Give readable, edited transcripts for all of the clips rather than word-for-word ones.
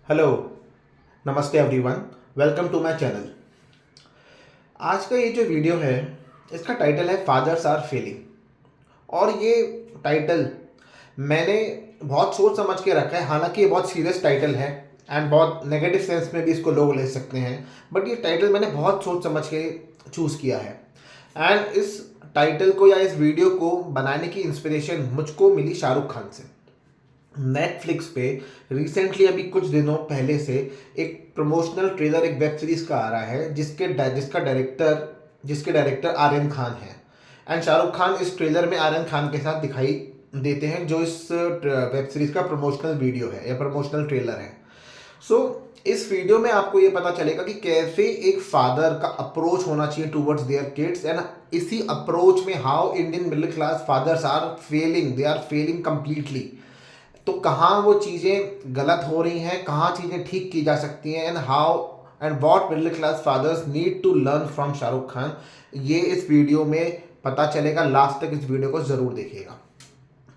Hello, नमस्ते everyone, welcome to my channel. आज का ये जो वीडियो है, इसका टाइटल है फादर्स आर फेलिंग। और ये टाइटल मैंने बहुत सोच समझ के रखा है। हालांकि ये बहुत सीरियस टाइटल है एंड बहुत नेगेटिव सेंस में भी इसको लोग ले सकते हैं, बट ये टाइटल मैंने बहुत सोच समझ के चूज़ किया है। एंड इस टाइटल को या इस वीडियो को बनाने की इंस्पिरेशन मुझको मिली शाहरुख खान से। नेटफ्लिक्स पे रिसेंटली अभी कुछ दिनों पहले से एक प्रमोशनल ट्रेलर एक वेब सीरीज का आ रहा है जिसके डायरेक्टर आर्यन खान है। एंड शाहरुख खान इस ट्रेलर में आर्यन खान के साथ दिखाई देते हैं, जो इस वेब सीरीज का प्रमोशनल वीडियो है या प्रमोशनल ट्रेलर है। इस वीडियो में आपको ये पता चलेगा कि कैसे एक फादर का अप्रोच होना चाहिए टूवर्ड्स देयर किड्स, एंड इसी अप्रोच में how Indian middle class fathers are failing, they are failing completely. तो कहाँ वो चीज़ें गलत हो रही हैं, कहाँ चीज़ें ठीक की जा सकती हैं, and how and what middle class fathers need to learn from Shahrukh Khan, ये इस वीडियो में पता चलेगा। लास्ट तक इस वीडियो को ज़रूर देखिएगा।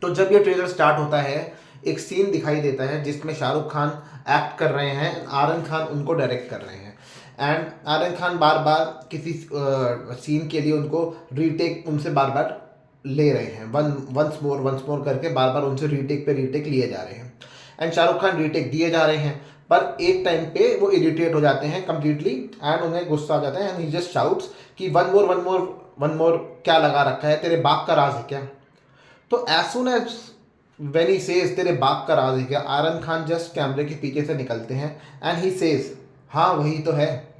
तो जब ये ट्रेलर स्टार्ट होता है, एक सीन दिखाई देता है जिसमें शाहरुख खान एक्ट कर रहे हैं, आर्यन खान उनको डायरेक्ट कर रहे हैं। एंड आर्यन खान बार बार किसी सीन के लिए उनको रीटेक उनसे बार बार ले रहे हैं, वंस मोर करके बार बार उनसे रीटेक पे रीटेक लिए जा रहे हैं। एंड शाहरुख खान रीटेक दिए जा रहे हैं, पर एक टाइम पे वो इरिटेट हो जाते हैं कम्प्लीटली एंड उन्हें गुस्सा आ जाता है, एंड ही जस्ट शाउट्स कि वन मोर क्या लगा रखा है, तेरे बाप का राज है क्या? तो as soon as when he says तेरे बाप का राज है क्या, आर्यन खान जस्ट कैमरे के पीछे से निकलते हैं एंड ही सेज हाँ वही तो है।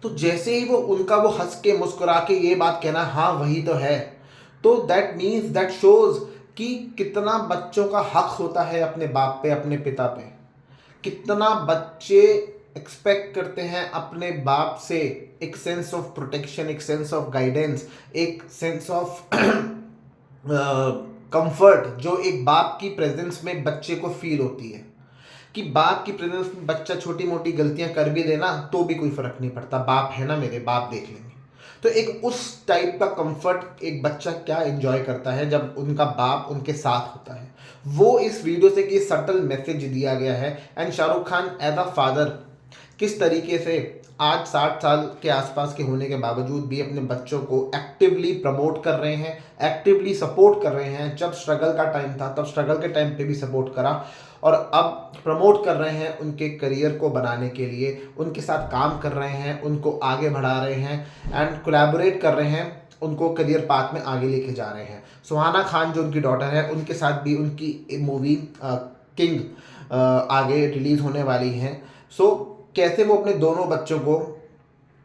तो जैसे ही वो हंस के मुस्कुरा के ये बात कहना हाँ वही तो है, तो दैट मीन्स दैट शोज कि कितना बच्चों का हक होता है अपने बाप पे, अपने पिता पे। कितना बच्चे एक्सपेक्ट करते हैं अपने बाप से एक सेंस ऑफ प्रोटेक्शन, एक सेंस ऑफ गाइडेंस, एक सेंस ऑफ कंफर्ट जो एक बाप की प्रेजेंस में बच्चे को फील होती है। कि बाप की प्रेजेंस में बच्चा छोटी मोटी गलतियां कर भी देना तो भी कोई फर्क नहीं पड़ता, बाप है ना मेरे, बाप देख लेंगे। तो एक उस टाइप का कंफर्ट एक बच्चा क्या एंजॉय करता है जब उनका बाप उनके साथ होता है, वो इस वीडियो से कि सटल मैसेज दिया गया है। And Shahrukh Khan as a father किस तरीके से आज 60 साल के आसपास के होने के बावजूद भी अपने बच्चों को एक्टिवली प्रमोट कर रहे हैं, एक्टिवली सपोर्ट कर रहे हैं। जब स्ट्रगल का टाइम था तब स्ट्रगल के टाइम पे भी सपोर्ट करा, और अब प्रमोट कर रहे हैं उनके करियर को बनाने के लिए, उनके साथ काम कर रहे हैं, उनको आगे बढ़ा रहे हैं एंड कोलैबोरेट कर रहे हैं, उनको करियर पाथ में आगे लेके जा रहे हैं। सुहाना खान जो उनकी डॉटर है, उनके साथ भी उनकी मूवी किंग आगे रिलीज़ होने वाली है। कैसे वो अपने दोनों बच्चों को,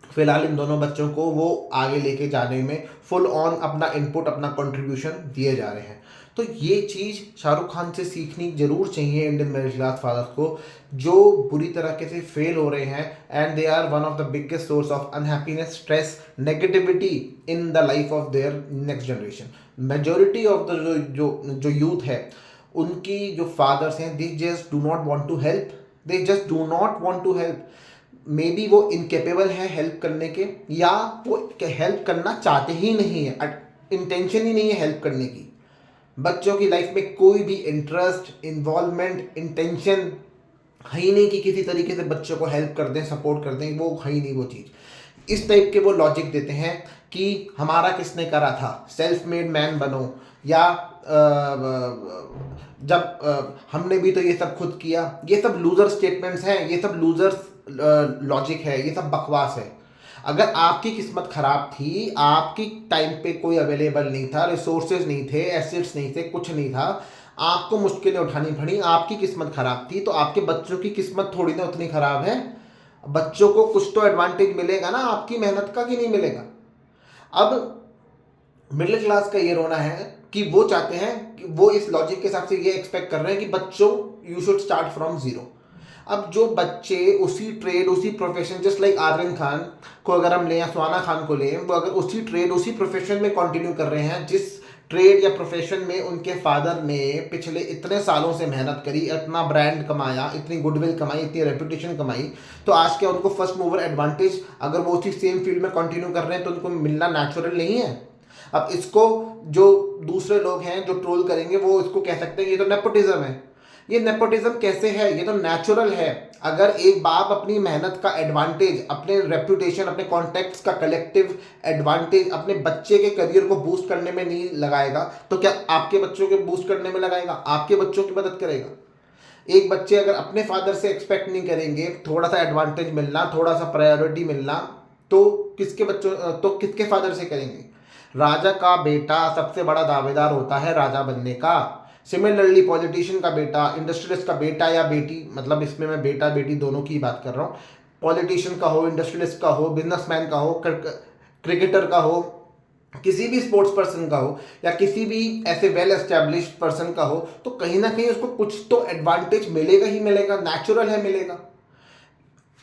फिलहाल इन दोनों बच्चों को वो आगे लेके जाने में फुल ऑन अपना इनपुट, अपना कंट्रीब्यूशन दिए जा रहे हैं। तो ये चीज़ शाहरुख खान से सीखनी जरूर चाहिए इंडियन मिडिल क्लास फादर्स को, जो बुरी तरीके से फेल हो रहे हैं and they are one of the biggest source of unhappiness, stress, negativity in the life of their next generation. Majority of the जो यूथ है, उनकी जो फादर्स हैं, they just do not want to help, they just do not want to help. Maybe वो incapable है help करने के, या वो हेल्प करना चाहते ही नहीं है, इंटेंशन ही नहीं है हेल्प करने की। बच्चों की लाइफ में कोई भी इंटरेस्ट, इन्वॉल्वमेंट, इंटेंशन है ही नहीं कि किसी तरीके से बच्चों को हेल्प कर दें, सपोर्ट कर दें, वो है ही नहीं वो चीज़। इस टाइप के वो लॉजिक देते हैं कि हमारा किसने करा था, सेल्फ मेड मैन बनो, या जब हमने भी तो ये सब खुद किया। ये सब लूजर स्टेटमेंट्स हैं, ये सब लूजर्स लॉजिक है, ये सब बकवास है। अगर आपकी किस्मत खराब थी, आपकी टाइम पे कोई अवेलेबल नहीं था, रिसोर्सेज नहीं थे, एसेट्स नहीं थे, कुछ नहीं था, आपको मुश्किलें उठानी पड़ी, आपकी किस्मत खराब थी, तो आपके बच्चों की किस्मत थोड़ी ना उतनी खराब है। बच्चों को कुछ तो एडवांटेज मिलेगा ना आपकी मेहनत का, कि नहीं मिलेगा? अब मिडिल क्लास का ये रोना है कि वो चाहते हैं कि वो इस लॉजिक के हिसाब से ये एक्सपेक्ट कर रहे हैं कि बच्चों you should start from zero. अब जो बच्चे उसी ट्रेड, उसी profession, just like Aryan Khan को अगर हम लें या सुहाना खान को लें, वो अगर उसी ट्रेड, उसी प्रोफेशन में कंटिन्यू कर रहे हैं जिस ट्रेड या प्रोफेशन में उनके फादर ने पिछले इतने सालों से मेहनत करी, इतना ब्रांड कमाया, इतनी गुडविल कमाई, इतनी रेपुटेशन कमाई, तो आज क्या उनको फर्स्ट मूवर एडवांटेज, अगर वो उसी सेम फील्ड में कंटिन्यू कर रहे हैं, तो उनको मिलना नेचुरल नहीं है? अब इसको जो दूसरे लोग हैं जो ट्रोल करेंगे, वो इसको कह सकते हैं ये तो नेपोटिज्म है। ये नेपोटिज्म कैसे है? ये तो नेचुरल है। अगर एक बाप अपनी मेहनत का एडवांटेज, अपने रेपुटेशन, अपने कॉन्टेक्ट्स का कलेक्टिव एडवांटेज अपने बच्चे के करियर को बूस्ट करने में नहीं लगाएगा, तो क्या आपके बच्चों के बूस्ट करने में लगाएगा? आपके बच्चों की मदद करेगा? एक बच्चे अगर अपने फादर से एक्सपेक्ट नहीं करेंगे थोड़ा सा एडवांटेज मिलना, थोड़ा सा प्रायोरिटी मिलना, तो किसके फादर से करेंगे? राजा का बेटा सबसे बड़ा दावेदार होता है राजा बनने का। सिमिलरली पॉलिटिशियन का बेटा, इंडस्ट्रियलिस्ट का बेटा या बेटी, मतलब इसमें मैं बेटा बेटी दोनों की बात कर रहा हूँ, पॉलिटिशियन का हो, इंडस्ट्रियलिस्ट का हो, बिजनेसमैन का हो, क्रिकेटर का हो, किसी भी स्पोर्ट्स पर्सन का हो, या किसी भी ऐसे वेल एस्टेब्लिश्ड पर्सन का हो, तो कहीं ना कहीं उसको कुछ तो एडवांटेज मिलेगा ही मिलेगा, नेचुरल है मिलेगा।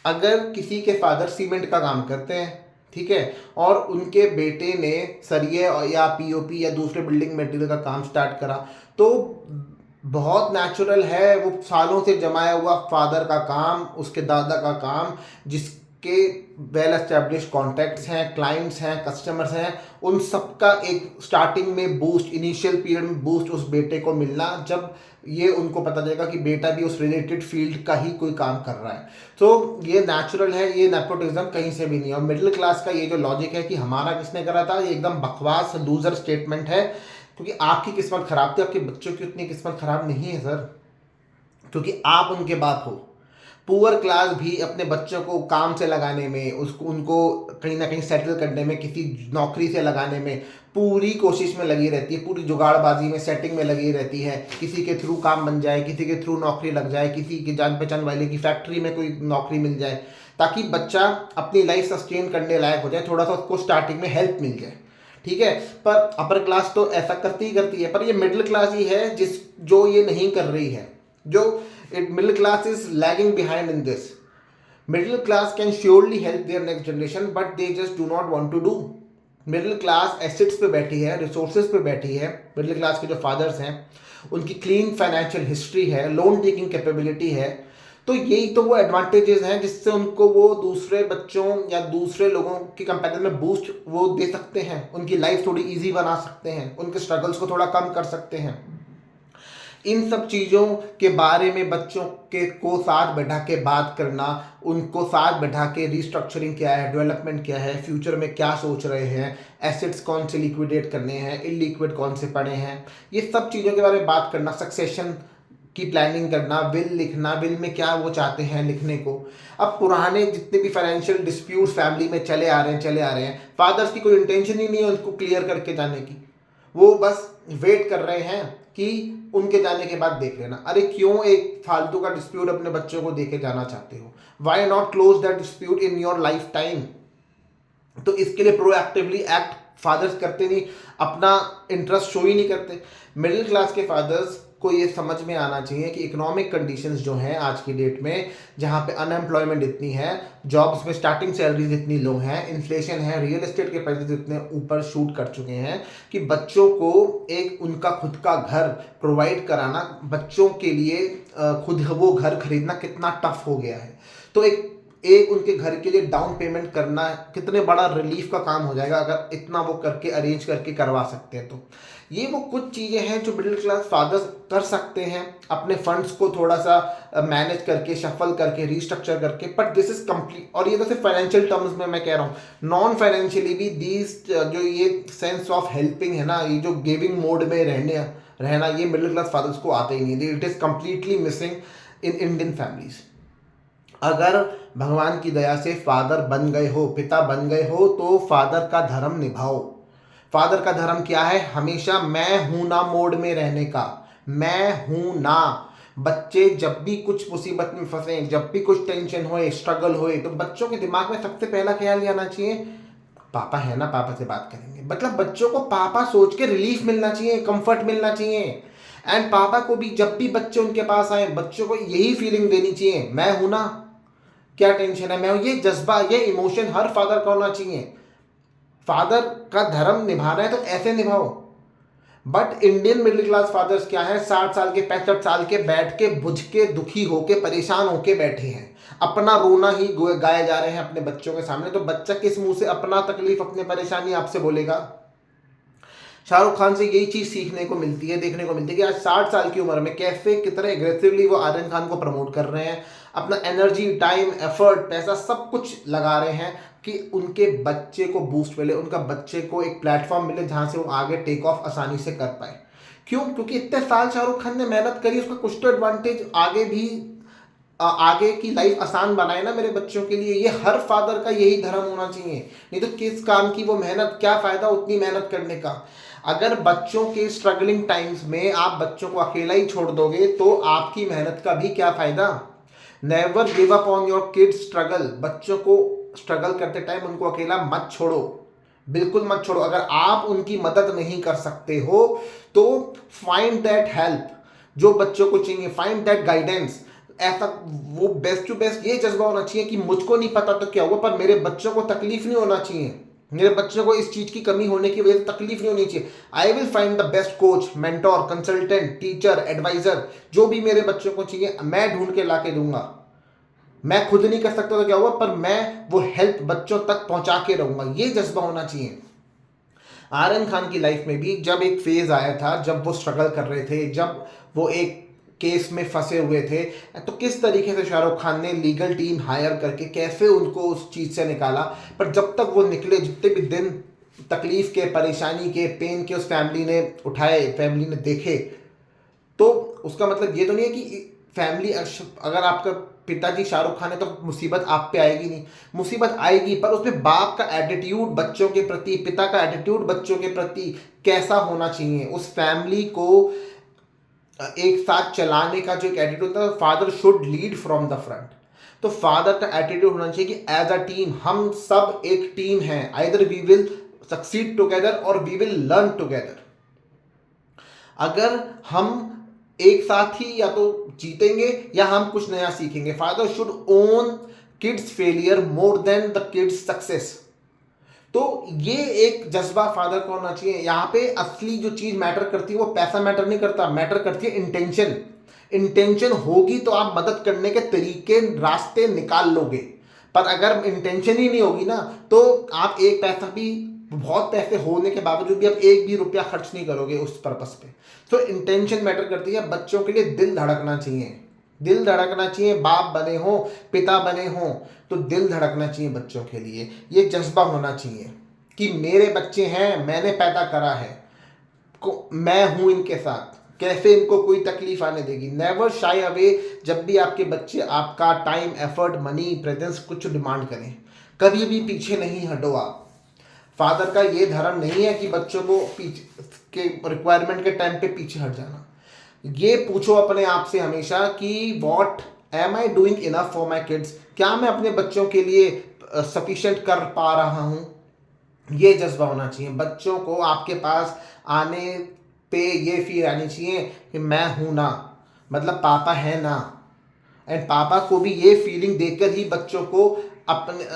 अगर किसी के फादर सीमेंट का काम करते हैं, ठीक है, और उनके बेटे ने सरिये या पीओपी या दूसरे बिल्डिंग मटेरियल का काम स्टार्ट करा, तो बहुत नेचुरल है वो सालों से जमाया हुआ फादर का काम, उसके दादा का काम, जिसके वेल एस्टेब्लिश कॉन्टैक्ट्स हैं, क्लाइंट्स हैं, कस्टमर्स हैं, उन सबका एक स्टार्टिंग में बूस्ट, इनिशियल पीरियड में बूस्ट उस बेटे को मिलना, जब ये उनको पता चलेगा कि बेटा भी उस रिलेटेड फील्ड का ही कोई काम कर रहा है। तो ये नेचुरल है, ये नेपोटिज्म कहीं से भी नहीं है। और मिडिल क्लास का ये जो लॉजिक है कि हमारा किसने करा था, ये एकदम बकवास लूजर स्टेटमेंट है, क्योंकि आपकी किस्मत खराब थी, आपके बच्चों की उतनी किस्मत खराब नहीं है सर, क्योंकि आप उनके बाप हो। पुअर क्लास भी अपने बच्चों को काम से लगाने में, उसको उनको कहीं ना कहीं सेटल करने में, किसी नौकरी से लगाने में पूरी कोशिश में लगी रहती है, पूरी जुगाड़बाजी में, सेटिंग में लगी रहती है। किसी के थ्रू काम बन जाए, किसी के थ्रू नौकरी लग जाए, किसी की जान पहचान वाले की फैक्ट्री में कोई नौकरी मिल जाए, ताकि बच्चा अपनी लाइफ सस्टेन करने लायक हो जाए, थोड़ा सा उसको स्टार्टिंग में हेल्प मिल जाए, ठीक है। पर अपर क्लास तो ऐसा करती ही करती है, पर ये मिडिल क्लास ही है जो ये नहीं कर रही है, जो middle class is lagging behind in this. Middle class can surely help their next generation, but they just do not want to do. Middle class assets पे बैठी है, रिसोर्सेज पे बैठी है। मिडिल क्लास के जो फादर्स हैं उनकी क्लीन फाइनेंशियल हिस्ट्री है, लोन टेकिंग कैपेबिलिटी है, तो यही तो वो एडवांटेजेस हैं जिससे उनको वो दूसरे बच्चों या दूसरे लोगों के कंपेरिजन में बूस्ट वो दे सकते हैं, उनकी लाइफ थोड़ी इजी बना सकते हैं, उनके स्ट्रगल्स को थोड़ा कम कर सकते हैं। इन सब चीज़ों के बारे में बच्चों के को साथ बैठा के बात करना, उनको साथ बैठा के रिस्ट्रक्चरिंग क्या है, डेवलपमेंट क्या है, फ्यूचर में क्या सोच रहे हैं, एसेट्स कौन से लिक्विडेट करने हैं, इलिक्विड कौन से पड़े हैं, ये सब चीज़ों के बारे में बात करना, सक्सेशन की प्लानिंग करना, विल लिखना, विल में क्या वो चाहते हैं लिखने को। अब पुराने जितने भी फाइनेंशियल डिस्प्यूट फैमिली में चले आ रहे हैं, फादर्स की कोई इंटेंशन ही नहीं है उनको क्लियर करके जाने की, वो बस वेट कर रहे हैं कि उनके जाने के बाद देख लेना। अरे क्यों एक फालतू का डिस्प्यूट अपने बच्चों को देके जाना चाहते हो? Why not close that dispute in your lifetime? तो इसके लिए प्रोएक्टिवली एक्ट फादर्स करते नहीं, अपना इंटरेस्ट शो ही नहीं करते। मिडिल क्लास के फादर्स को ये समझ में आना चाहिए कि इकोनॉमिक कंडीशंस जो हैं आज की डेट में, जहाँ पे अनएम्प्लॉयमेंट इतनी है, जॉब्स में स्टार्टिंग सैलरीज इतनी लो हैं, इन्फ्लेशन है, रियल एस्टेट के प्राइसेस इतने ऊपर शूट कर चुके हैं कि बच्चों को एक उनका खुद का घर प्रोवाइड कराना, बच्चों के लिए खुद वो घर खरीदना कितना टफ हो गया है। तो एक उनके घर के लिए डाउन पेमेंट करना कितने बड़ा रिलीफ का काम हो जाएगा अगर इतना वो करके अरेंज करके करवा सकते हैं। तो ये वो कुछ चीज़ें हैं जो मिडिल क्लास फादर्स कर सकते हैं अपने फंड्स को थोड़ा सा मैनेज करके, शफल करके, रीस्ट्रक्चर करके। बट दिस इज कंप्लीट, और ये तो सिर्फ फाइनेंशियल टर्म्स में मैं कह रहा हूँ, नॉन फाइनेंशियली भी दीज जो ये सेंस ऑफ हेल्पिंग है ना, ये जो गिविंग मोड में रहना ये मिडिल क्लास फादर्स को आता ही नहीं। It is completely missing in Indian families. अगर भगवान की दया से फादर बन गए हो, पिता बन गए हो, तो फादर का धर्म निभाओ। फादर का धर्म क्या है? हमेशा मैं हूं ना मोड में रहने का, मैं हूं ना। बच्चे जब भी कुछ मुसीबत में फंसे, जब भी कुछ टेंशन होए, स्ट्रगल होए, तो बच्चों के दिमाग में सबसे पहला ख्याल ये आना चाहिए, पापा है ना, पापा से बात करेंगे। मतलब बच्चों को पापा सोच के रिलीफ मिलना चाहिए, कंफर्ट मिलना चाहिए। एंड पापा को भी जब भी बच्चे उनके पास आए, बच्चों को यही फीलिंग देनी चाहिए, मैं हूं ना, क्या टेंशन है, मैं हूं। ये जज्बा, ये इमोशन हर फादर का होना चाहिए। फादर का धर्म निभाना है तो ऐसे निभाओ। But Indian middle class fathers क्या है, 60 साल के, 65 साल के बैठ के बुझ के, दुखी होके, परेशान होके बैठे हैं, अपना रोना ही गाए जा रहे हैं अपने बच्चों के सामने। तो बच्चा किस मुंह से अपना तकलीफ, अपने परेशानी आपसे बोलेगा? शाहरुख खान से यही चीज़ सीखने को मिलती है, देखने को मिलती है कि आज 60 साल की उम्र में कैसे कितने एग्रेसिवली वो आर्यन खान को प्रमोट कर रहे हैं, अपना एनर्जी, टाइम, एफर्ट, पैसा सब कुछ लगा रहे हैं कि उनके बच्चे को बूस्ट मिले, उनका बच्चे को एक प्लेटफॉर्म मिले जहाँ से वो आगे टेक ऑफ आसानी से कर पाए। क्यों? क्योंकि इतने साल शाहरुख खान ने मेहनत करी, उसका कुछ तो एडवांटेज आगे भी आगे की लाइफ आसान बनाए ना मेरे बच्चों के लिए। ये हर फादर का यही धर्म होना चाहिए। नहीं तो किस काम की वो मेहनत, क्या फायदा उतनी मेहनत करने का। अगर बच्चों के स्ट्रगलिंग टाइम्स में आप बच्चों को अकेला ही छोड़ दोगे तो आपकी मेहनत का भी क्या फायदा। Never give up on your kids struggle. बच्चों को स्ट्रगल करते टाइम उनको अकेला मत छोड़ो, बिल्कुल मत छोड़ो। अगर आप उनकी मदद नहीं कर सकते हो तो फाइंड दैट हेल्प जो बच्चों को चाहिए, फाइंड दैट गाइडेंस। ऐसा वो बेस्ट टू बेस्ट ये जज्बा होना चाहिए कि मुझको नहीं पता तो क्या हुआ, पर मेरे बच्चों को तकलीफ नहीं होना चाहिए, मेरे बच्चों को इस चीज की कमी होने की वजह से तकलीफ नहीं होनी चाहिए। I will find the best coach, mentor, consultant, teacher, advisor, जो भी मेरे बच्चों को चाहिए मैं ढूंढ के ला के दूंगा। मैं खुद नहीं कर सकता तो क्या हुआ, पर मैं वो हेल्प बच्चों तक पहुंचा के रहूंगा। ये जज्बा होना चाहिए। आर्यन खान की लाइफ में भी जब एक फेज आया था, जब वो स्ट्रगल कर रहे थे, जब वो एक केस में फंसे हुए थे, तो किस तरीके से शाहरुख खान ने लीगल टीम हायर करके कैसे उनको उस चीज़ से निकाला। पर जब तक वो निकले, जितने भी दिन तकलीफ के, परेशानी के, पेन के उस फैमिली ने उठाए, फैमिली ने देखे, तो उसका मतलब ये तो नहीं है कि फैमिली, अगर आपका पिताजी शाहरुख खान है तो मुसीबत आप पे आएगी नहीं, मुसीबत आएगी, पर उसमें बाप का एटीट्यूड बच्चों के प्रति, पिता का एटीट्यूड बच्चों के प्रति कैसा होना चाहिए, उस फैमिली को एक साथ चलाने का जो एक एटीट्यूड था, father should lead from the front. तो फादर का एटीट्यूड होना चाहिए कि एज अ टीम हम सब एक टीम है, either we will succeed together और वी विल लर्न टुगेदर। अगर हम एक साथ ही या तो जीतेंगे या हम कुछ नया सीखेंगे। Father should own kids failure more than the kids success. तो ये एक जज्बा फादर को होना चाहिए। यहाँ पे असली जो चीज मैटर करती है वो पैसा मैटर नहीं करता, मैटर करती है इंटेंशन। इंटेंशन होगी तो आप मदद करने के तरीके, रास्ते निकाल लोगे। पर अगर इंटेंशन ही नहीं होगी ना, तो आप एक पैसा भी, बहुत पैसे होने के बावजूद भी आप एक भी रुपया खर्च नहीं करोगे उस पर्पस पे। तो इंटेंशन मैटर करती है। बच्चों के लिए दिल धड़कना चाहिए, दिल धड़कना चाहिए। बाप बने हो, पिता बने हो, तो दिल धड़कना चाहिए बच्चों के लिए। ये जज्बा होना चाहिए कि मेरे बच्चे हैं, मैंने पैदा करा है, मैं हूं इनके साथ, कैसे इनको कोई तकलीफ आने देगी। Never shy away. जब भी आपके बच्चे आपका टाइम, एफर्ट, मनी, प्रेजेंस कुछ डिमांड करें, कभी भी पीछे नहीं हटो आप। फादर का ये धर्म नहीं है कि बच्चों को पीछे के रिक्वायरमेंट के टाइम पे पीछे हट जाना। ये पूछो अपने आप से हमेशा कि what am I doing enough for my kids. क्या मैं अपने बच्चों के लिए सफिशिएंट कर पा रहा हूँ। ये जज्बा होना चाहिए बच्चों को। आपके पास आने पे ये फील आनी चाहिए कि मैं हूँ ना, मतलब पापा है ना। एंड पापा को भी ये फीलिंग देकर ही बच्चों को अपने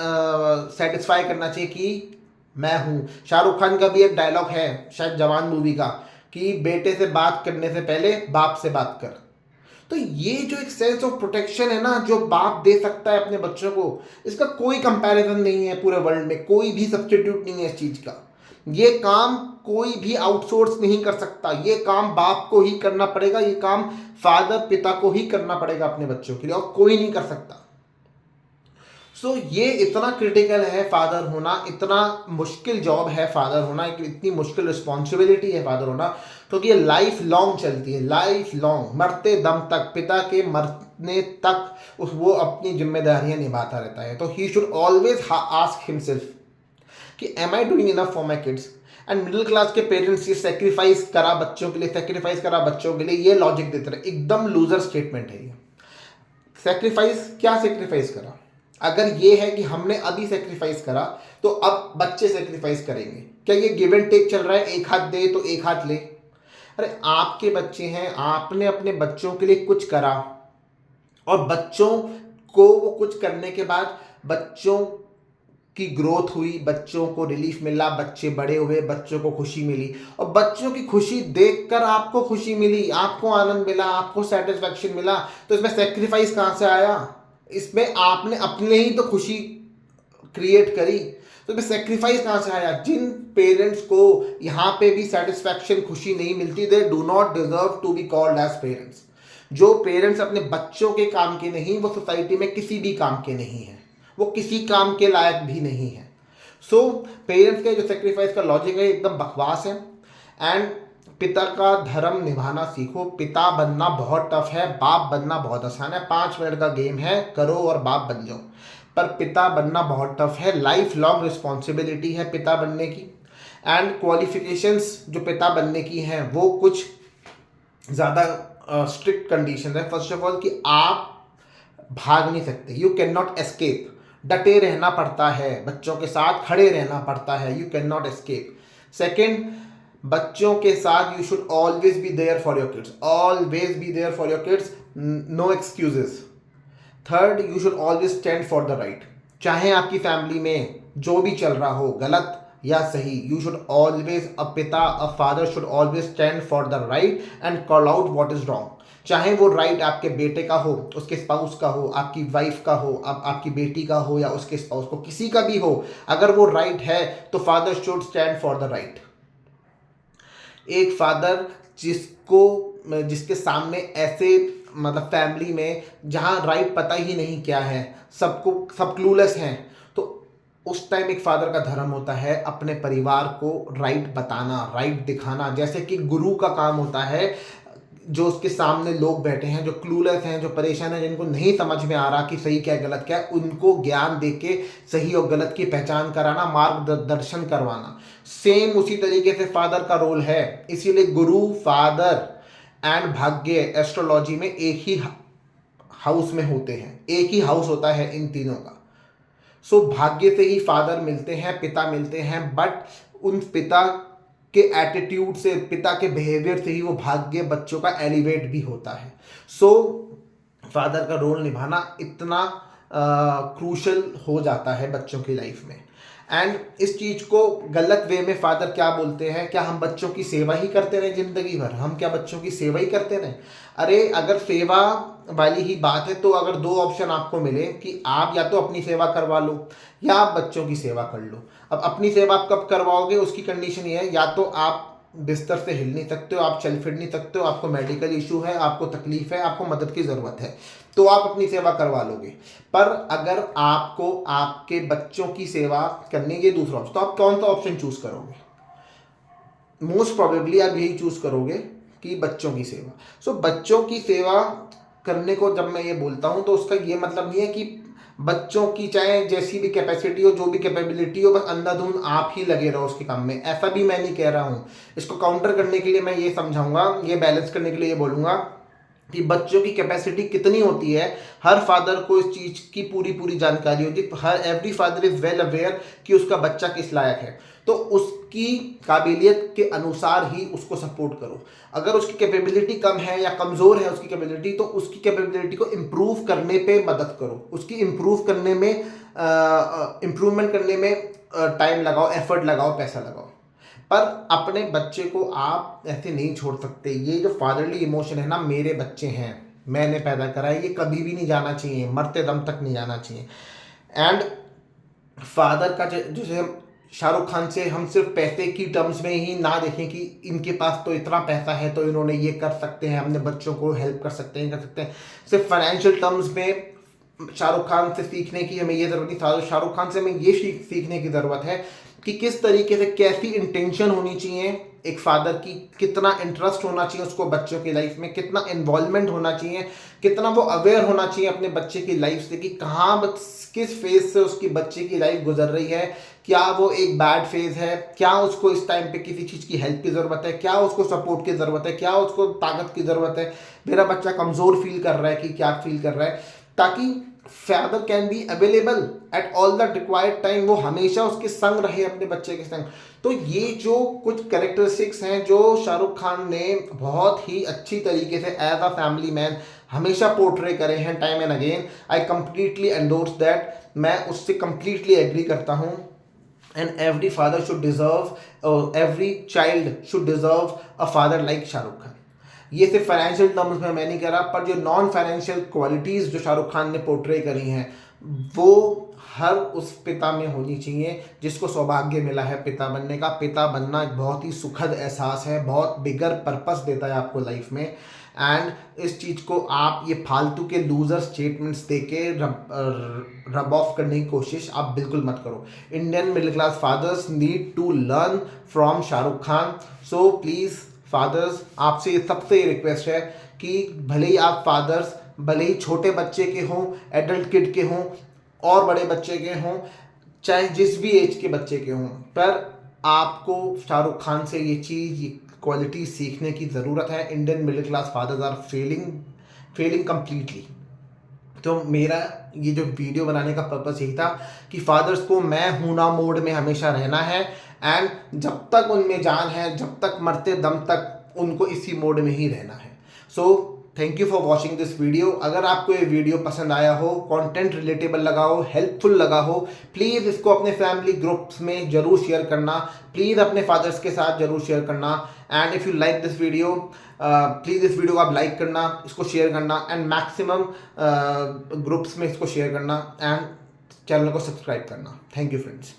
सेटिस्फाई करना चाहिए कि मैं हूँ। शाहरुख खान का भी एक डायलॉग है शायद जवान मूवी का, कि बेटे से बात करने से पहले बाप से बात कर। तो ये जो एक सेंस ऑफ प्रोटेक्शन है ना, जो बाप दे सकता है अपने बच्चों को, इसका कोई कंपैरिजन नहीं है पूरे वर्ल्ड में, कोई भी सब्स्टिट्यूट नहीं है इस चीज का। ये काम कोई भी आउटसोर्स नहीं कर सकता, ये काम बाप को ही करना पड़ेगा, ये काम फादर, पिता को ही करना पड़ेगा अपने बच्चों के लिए, और कोई नहीं कर सकता। सो ये इतना क्रिटिकल है फादर होना, इतना मुश्किल जॉब है फादर होना, इतनी मुश्किल रिस्पॉन्सिबिलिटी है फादर होना, क्योंकि ये लाइफ लॉन्ग चलती है, लाइफ लॉन्ग, मरते दम तक, पिता के मरने तक वो अपनी जिम्मेदारियां निभाता रहता है। तो he should always ask himself कि am I doing enough for my kids. And middle class के पेरेंट्स ये सेक्रीफाइस करा बच्चों के लिए, सेक्रीफाइस करा बच्चों के लिए, ये लॉजिक देते रहे, एकदम लूजर स्टेटमेंट है ये। सेक्रीफाइस क्या सेक्रीफाइस करा? अगर ये है कि हमने अभी सेक्रीफाइस करा तो अब बच्चे सेक्रीफाइस करेंगे, क्या ये गिव एंड टेक चल रहा है, एक हाथ दे तो एक हाथ ले? अरे आपके बच्चे हैं, आपने अपने बच्चों के लिए कुछ करा, और बच्चों को वो कुछ करने के बाद बच्चों की ग्रोथ हुई, बच्चों को रिलीफ मिला, बच्चे बड़े हुए, बच्चों को खुशी मिली, और बच्चों की खुशी देखकर आपको खुशी मिली, आपको आनंद मिला, आपको सेटिस्फैक्शन मिला। तो इसमें सेक्रीफाइस कहाँ से आया? इसमें आपने अपने ही तो खुशी क्रिएट करी, तो इसमें सेक्रीफाइस कहाँ से आया? जिन पेरेंट्स को यहाँ पे भी सेटिस्फैक्शन, खुशी नहीं मिलती, they do not deserve to be called as parents. जो पेरेंट्स अपने बच्चों के काम के नहीं, वो सोसाइटी में किसी भी काम के नहीं है, वो किसी काम के लायक भी नहीं है। सो पेरेंट्स के जो सेक्रीफाइस का लॉजिक है एकदम बकवास है। एंड पिता का धर्म निभाना सीखो। पिता बनना बहुत टफ है, बाप बनना बहुत आसान है। 5 मिनट का गेम है, करो और बाप बन जाओ। पर पिता बनना बहुत टफ है, लाइफ लॉन्ग रिस्पॉन्सिबिलिटी है पिता बनने की। एंड क्वालिफिकेशंस जो पिता बनने की हैं वो कुछ ज़्यादा स्ट्रिक्ट कंडीशन है। फर्स्ट ऑफ ऑल कि आप भाग नहीं सकते, यू कैन नॉट एस्केप। डटे रहना पड़ता है, बच्चों के साथ खड़े रहना पड़ता है, you can not escape. Second, बच्चों के साथ you should always be there for your kids, always be there for your kids, no excuses. Third, you should always stand for the right. चाहे आपकी फैमिली में जो भी चल रहा हो, गलत या सही, यू शुड ऑलवेज, अ पिता, a father should always stand for the right and call out what is wrong. चाहे वो राइट आपके बेटे का हो, उसके स्पाउस का हो, आपकी वाइफ का हो, आपकी बेटी का हो, या उसके स्पाउस को, किसी का भी हो, अगर वो राइट है तो father should stand for the right. एक फादर जिसके सामने ऐसे, मतलब फैमिली में जहाँ राइट पता ही नहीं क्या है, सब क्लूलेस हैं, तो उस टाइम एक फादर का धर्म होता है अपने परिवार को राइट बताना, राइट दिखाना। जैसे कि गुरु का काम होता है, जो उसके सामने लोग बैठे हैं, जो क्लूलेस हैं, जो परेशान हैं, जिनको नहीं समझ में आ रहा कि सही क्या है गलत क्या है, उनको ज्ञान देके सही और गलत की पहचान कराना, मार्गदर्शन करवाना। सेम उसी तरीके से फादर का रोल है। इसीलिए गुरु, फादर एंड भाग्य एस्ट्रोलॉजी में एक ही हाउस में होते हैं, एक ही हाउस होता है इन तीनों का। सो भाग्य से ही फादर मिलते हैं, पिता मिलते हैं, बट उन पिता के एटीट्यूड से, पिता के बिहेवियर से ही वो भाग्य बच्चों का एलिवेट भी होता है। सो फादर का रोल निभाना इतना क्रूशल हो जाता है बच्चों की लाइफ में। एंड इस चीज़ को गलत वे में फादर क्या बोलते हैं, क्या हम बच्चों की सेवा ही करते रहें ज़िंदगी भर? हम क्या बच्चों की सेवा ही करते रहें? अरे अगर सेवा वाली ही बात है तो अगर 2 ऑप्शन आपको मिले कि आप या तो अपनी सेवा करवा लो या आप बच्चों की सेवा कर लो। अब अपनी सेवा आप कब करवाओगे, उसकी कंडीशन ये है, या तो आप बिस्तर से हिल नहीं सकते हो, आप चल फिर नहीं सकते हो, आपको मेडिकल इशू है, आपको तकलीफ है, आपको मदद की ज़रूरत है, तो आप अपनी सेवा करवा लोगे। पर अगर आपको आपके बच्चों की सेवा करने के दूसरा ऑप्शन, तो आप कौन सा ऑप्शन चूज करोगे? मोस्ट प्रोबेबली आप यही चूज करोगे कि बच्चों की सेवा। सो बच्चों की सेवा करने को जब मैं ये बोलता हूँ तो उसका ये मतलब नहीं है कि बच्चों की चाहे जैसी भी कैपेसिटी हो, जो भी कैपेबिलिटी हो, बस अंधाधुंध आप ही लगे रहो उसके काम में, ऐसा भी मैं नहीं कह रहा हूँ। इसको काउंटर करने के लिए मैं ये समझाऊंगा, ये बैलेंस करने के लिए ये बोलूँगा कि बच्चों की कैपेसिटी कितनी होती है, हर फादर को इस चीज़ की पूरी जानकारी होती है। हर every father is well aware कि उसका बच्चा किस लायक है, तो उसकी काबिलियत के अनुसार ही उसको सपोर्ट करो। अगर उसकी कैपेबिलिटी कम है या कमज़ोर है उसकी कैपेबिलिटी, तो उसकी कैपेबिलिटी को इम्प्रूव करने पे मदद करो, उसकी इम्प्रूव करने में इम्प्रूवमेंट करने में टाइम लगाओ, एफर्ट लगाओ, पैसा लगाओ। पर अपने बच्चे को आप ऐसे नहीं छोड़ सकते। ये जो फादरली इमोशन है ना, मेरे बच्चे हैं, मैंने पैदा करा है, ये कभी भी नहीं जाना चाहिए, मरते दम तक नहीं जाना चाहिए। एंड फादर का जैसे शाहरुख खान से हम सिर्फ पैसे की टर्म्स में ही ना देखें कि इनके पास तो इतना पैसा है तो इन्होंने ये कर सकते हैं, अपने बच्चों को हेल्प कर सकते हैं, कर सकते हैं। सिर्फ फाइनेंशियल टर्म्स में शाहरुख खान से सीखने की हमें ये ज़रूरत नहीं, शाहरुख खान से हमें ये सीखने की ज़रूरत है कि किस तरीके से, कैसी इंटेंशन होनी चाहिए एक फादर की, कितना इंटरेस्ट होना चाहिए उसको बच्चों की लाइफ में, कितना इन्वॉल्वमेंट होना चाहिए, कितना वो अवेयर होना चाहिए अपने बच्चे की लाइफ से कि कहाँ किस फेज से उसकी बच्चे की लाइफ गुजर रही है, क्या वो एक बैड फेज है, क्या उसको इस टाइम पे किसी चीज़ की हेल्प की ज़रूरत है, क्या उसको सपोर्ट की ज़रूरत है, क्या उसको ताकत की ज़रूरत है, मेरा बच्चा कमज़ोर फील कर रहा है कि क्या फील कर रहा है, ताकि father can be available at all the required time, वो हमेशा उसके संग रहे, अपने बच्चे के संग। तो ये जो कुछ कैरेक्टरिस्टिक्स हैं जो शाहरुख खान ने बहुत ही अच्छी तरीके से एज अ फैमिली मैन हमेशा पोर्ट्रे करे हैं time and again, I completely endorse that, मैं उससे कंप्लीटली एग्री करता हूँ। And every father should deserve, every child should deserve a father like Shahrukh Khan. ये सिर्फ फाइनेंशियल टर्म्स में मैं नहीं कह रहा, पर जो नॉन फाइनेंशियल क्वालिटीज़ जो शाहरुख खान ने पोर्ट्रे करी हैं वो हर उस पिता में होनी चाहिए जिसको सौभाग्य मिला है पिता बनने का। पिता बनना एक बहुत ही सुखद एहसास है, बहुत बिगर पर्पस देता है आपको लाइफ में। एंड इस चीज़ को आप ये फालतू के लूजर स्टेटमेंट्स दे के रब ऑफ करने की कोशिश आप बिल्कुल मत करो। Indian middle class fathers need to learn from Shahrukh Khan. So please fathers, आपसे सबसे रिक्वेस्ट है कि भले ही आप फादर्स, भले ही छोटे बच्चे के हों, एडल्ट किड के हों और बड़े बच्चे के हों, चाहे जिस भी एज के बच्चे के हों, पर आपको शाहरुख खान से ये चीज़, ये क्वालिटी सीखने की ज़रूरत है। Indian middle class fathers are failing completely. तो मेरा ये जो वीडियो बनाने का पर्पस यही था कि फादर्स को मैं हूं ना मोड में हमेशा रहना है, एंड जब तक उनमें जान है, जब तक मरते दम तक उनको इसी मोड में ही रहना है। So thank you for watching this video. अगर आपको ये वीडियो पसंद आया हो, कंटेंट रिलेटेबल लगा हो, हेल्पफुल लगा हो, प्लीज़ इसको अपने फैमिली ग्रुप्स में ज़रूर शेयर करना। प्लीज़ अपने फादर्स के साथ ज़रूर शेयर करना। And if you like this video, please इस वीडियो को आप लाइक करना, इसको शेयर करना, एंड मैक्सिमम ग्रुप्स में इसको शेयर करना, एंड चैनल को सब्सक्राइब करना। Thank you friends.